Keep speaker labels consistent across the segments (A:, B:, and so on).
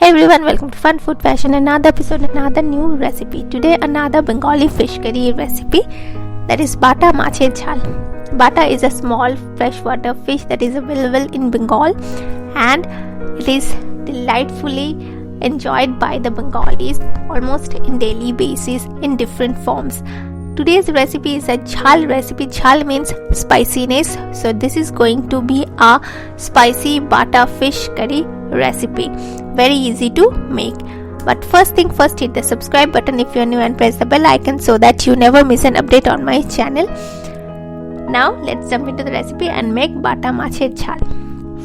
A: Hey everyone, welcome to Fun Food Fashion, another episode, another new recipe. Today another Bengali fish curry recipe, that is Bata Macher Jhal. Bata is a small freshwater fish that is available in Bengal and it is delightfully enjoyed by the Bengalis almost in daily basis in different forms. Today's recipe is a jhal recipe. Jhal means spiciness, so this is going to be a spicy Bata fish curry recipe. Very easy to make. But first thing first, hit the subscribe button if you're new and press the bell icon so that you never miss an update on my channel. Now let's jump into the recipe and make Bata Macher Jhal.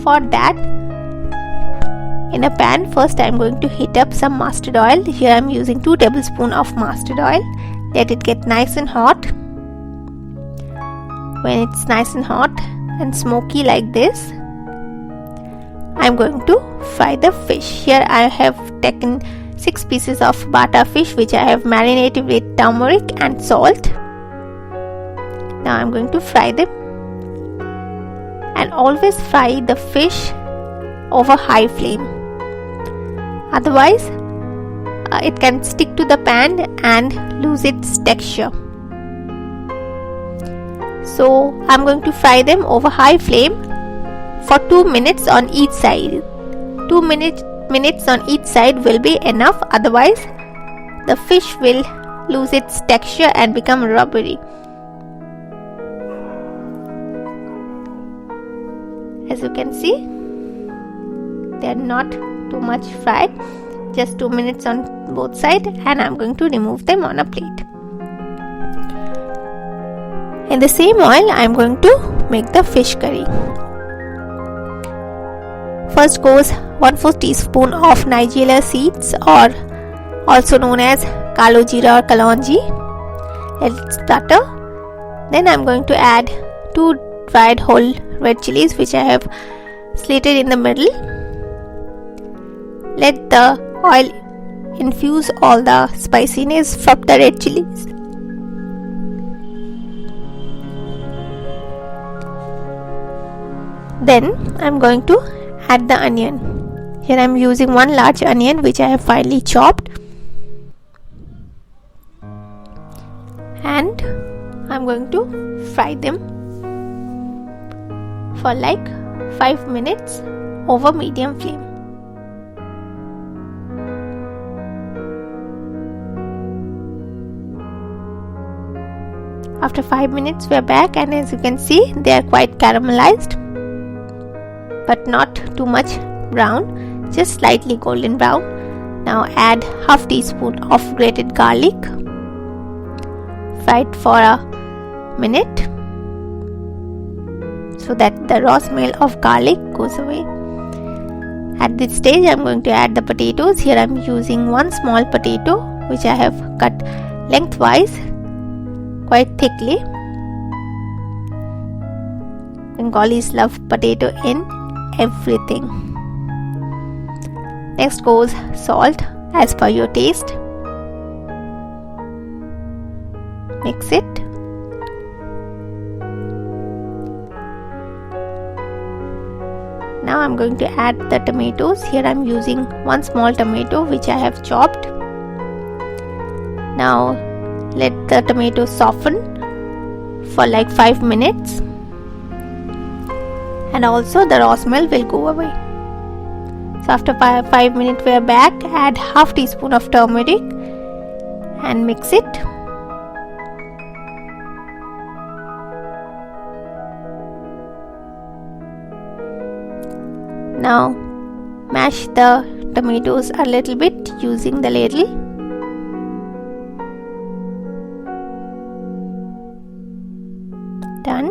A: For that, in a pan, first I'm going to heat up some mustard oil. Here I'm using 2 tablespoons of mustard oil. Let it get nice and hot. When it's nice and hot and smoky like this, I'm going to fry the fish. Here I have taken 6 pieces of Bata fish which I have marinated with turmeric and salt. Now I'm going to fry them, and always fry the fish over high flame. Otherwise it can stick to the pan and lose its texture. So I'm going to fry them over high flame for 2 minutes on each side. 2 minutes on each side will be enough, otherwise the fish will lose its texture and become rubbery. As you can see, they are not too much fried, just 2 minutes on both sides, and I'm going to remove them on a plate. In the same oil, I'm going to make the fish curry. First goes 1/4 teaspoon of Nigella seeds, or also known as kalo jeera or kalonji. Let it sputter. Then I'm going to add 2 dried whole red chilies which I have slitted in the middle. Let the oil infuse all the spiciness from the red chilies. Then I'm going to add the onion. Here I'm using 1 large onion which I have finely chopped, and I'm going to fry them for like 5 minutes over medium flame. After 5 minutes we are back, and as you can see, they are quite caramelized but not too much brown, just slightly golden brown. Now add 1/2 teaspoon of grated garlic. Fry it for a minute so that the raw smell of garlic goes away. At this stage I'm going to add the potatoes. Here I'm using 1 small potato which I have cut lengthwise quite thickly. Bengalis love potato in everything. Next goes salt as per your taste. Mix it. Now I'm going to add the tomatoes. Here I'm using 1 small tomato which I have chopped. Now let the tomatoes soften for like 5 minutes, and also the raw smell will go away. So after 5 minutes we are back. Add 1/2 teaspoon of turmeric and mix it. Now mash the tomatoes a little bit using the ladle. Done.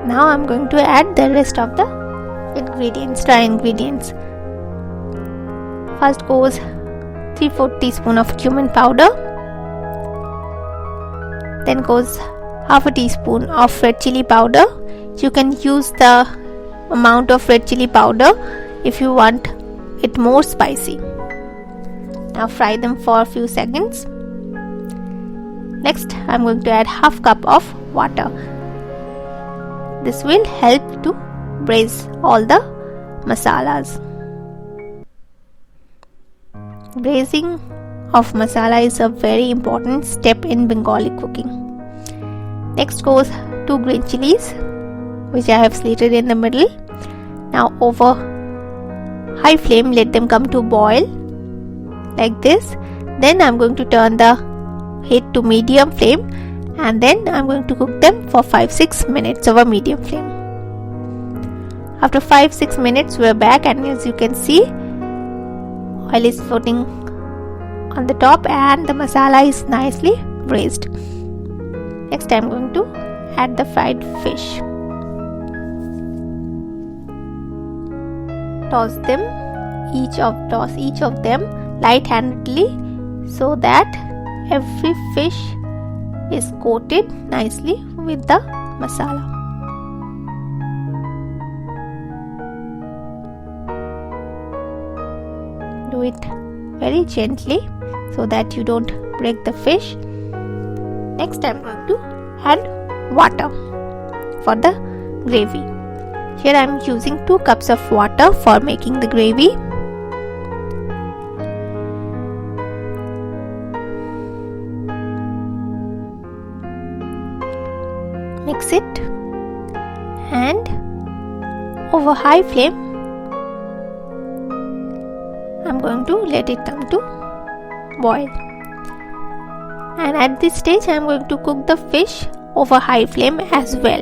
A: Now I'm going to add the rest of the dry ingredients. First goes 3/4 teaspoon of cumin powder. Then goes 1/2 teaspoon of red chili powder. You can use the amount of red chili powder if you want it more spicy. Now fry them for a few seconds. Next I'm going to add 1/2 cup of water. This will help to braise all the masalas. Braising of masala is a very important step in Bengali cooking. Next goes 2 green chilies, which I have slitted in the middle. Now over high flame, let them come to boil like this. Then I'm going to turn the heat to medium flame, and then I'm going to cook them for 5-6 minutes over medium flame. After 5-6 minutes we're back, and as you can see, oil is floating on the top and the masala is nicely braised. Next I'm going to add the fried fish. Toss each of them light-handedly so that every fish is coated nicely with the masala. Do it very gently so that you don't break the fish. Next I'm going to add water for the gravy. Here I am using 2 cups of water for making the gravy. Mix it, and over high flame I'm going to let it come to boil. And at this stage I am going to cook the fish over high flame as well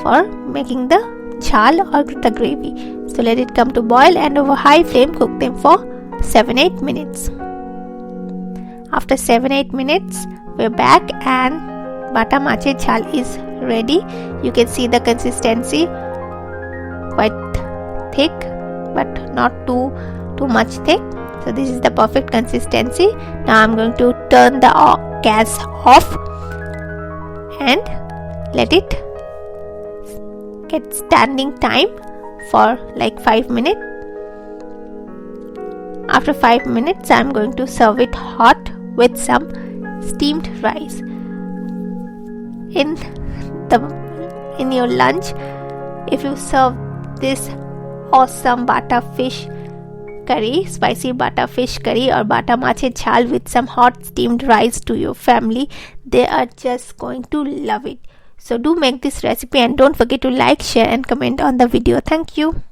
A: for making the jhal or the gravy. So let it come to boil, and over high flame cook them for 7-8 minutes. After 7-8 minutes we're back, and Bata Macher Jhal is ready. You can see the consistency, quite thick but not too much thick. So this is the perfect consistency. Now I'm going to turn the gas off and let it get standing time for like 5 minutes. After 5 minutes I'm going to serve it hot with some steamed rice. In your lunch, if you serve this awesome bata fish curry, spicy bata fish curry or Bata Macher Jhal with some hot steamed rice to your family, they are just going to love it. So do make this recipe, and don't forget to like, share and comment on the video. Thank you.